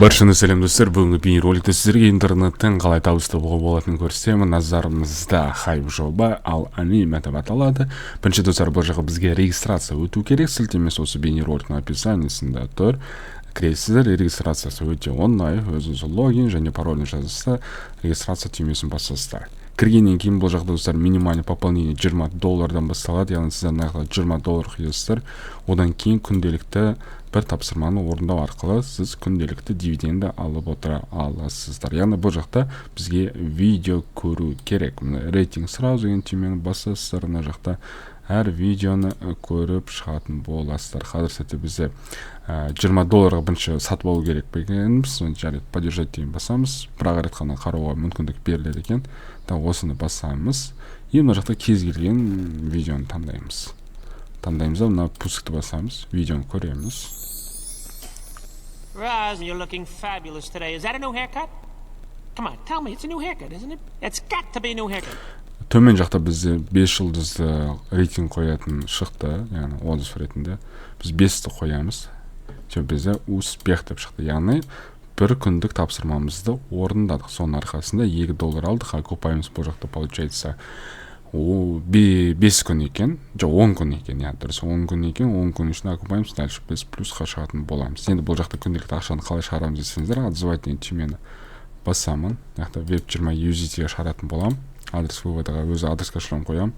Баршаны сәлем достар, бүгінгі бейнероликте сіздерге интернеттен қалай табыс табуға болатынын көрсетемін. Назарымызда хайп жоба ал аниме деп аталады. Бірінші достар, бұл жаққа бізге регистрация өту керек. Сілтемесі осы бейнероликтің описаниесінде тұр. Кіресіздер, регистрациясы өте оңай, өзіңіз логин және парольні жазасыздар, регистрация түймесін басасыздар. Кіргеннен кейін бұл жақта достар минимальный пополнение $20 басталады, яғни сіздер нағылы $20 құйасыздар. Одан кейін күнделікті бір тапсырманы орындау арқылы сіз күнделікті дивиденді алып отыра аласыздар. Яғни бұл жақта бізге видео көру керек. Рейтинг сразу деген түймені басасыздар, мына жақта әр видеоны көріп шығатын боласыздар. Қазір сәтте бізде $20 бірінші сатып алу керек бекенбіз, жарайды поддержать дейін басамыз, бірақ рет қана қарауға мүмкіндік беріледі екен. Осыны басамыз, мына жақта кез келген видеоны таңдаймыз. Таңдаймыз, мына пускты басамыз, видеоны көреміз. Roz, you're looking fabulous today. Is that a new haircut? Come on, tell me, it's a new haircut, isn't it? It's got to be a new haircut. Төмен жақта бізде 5 жылдызды рейтинг қоятын шықты, яғни отзыв ретінде. Біз 5-ті қоямыз. Бізде успех деп шықты, яғни бір күндік тапсырмамызды орындадық. Соның арқасында $2 алдық, а купаемыз бұл жақта получается 5 күн екен, 10 күн екен, дұрыс 10 күн екен, 10 күн үшін окупаемыз, дальше біз плюсқа шығатын боламыз. Енді бұл жақта күнделікті ақшаны қалай шығарамыз десеңіздер, отзывать деген түймені басамын. Яқта веб-20 USDT-ге шығаратын болам. Адрес выводаға өзі адресқа шлем қоям.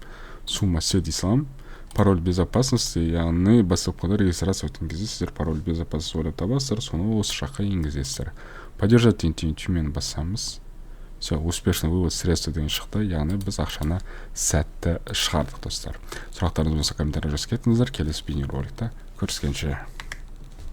Сумма все дей салам. Пароль безопасности, яғни бастапқыда регистрация өткен кезде сіздер пароль безопасности ойлап табасыздар, соны осы жаққа енгізесіздер. Поддержать деген түймені басамыз. Все, успешный вывод средства деген шықты, яғни біз ақшаны сәтті шығардық достар. Сұрақтарыңыз болса комментария жазып кетіңіздер, келесі бейнероликте көріскенше.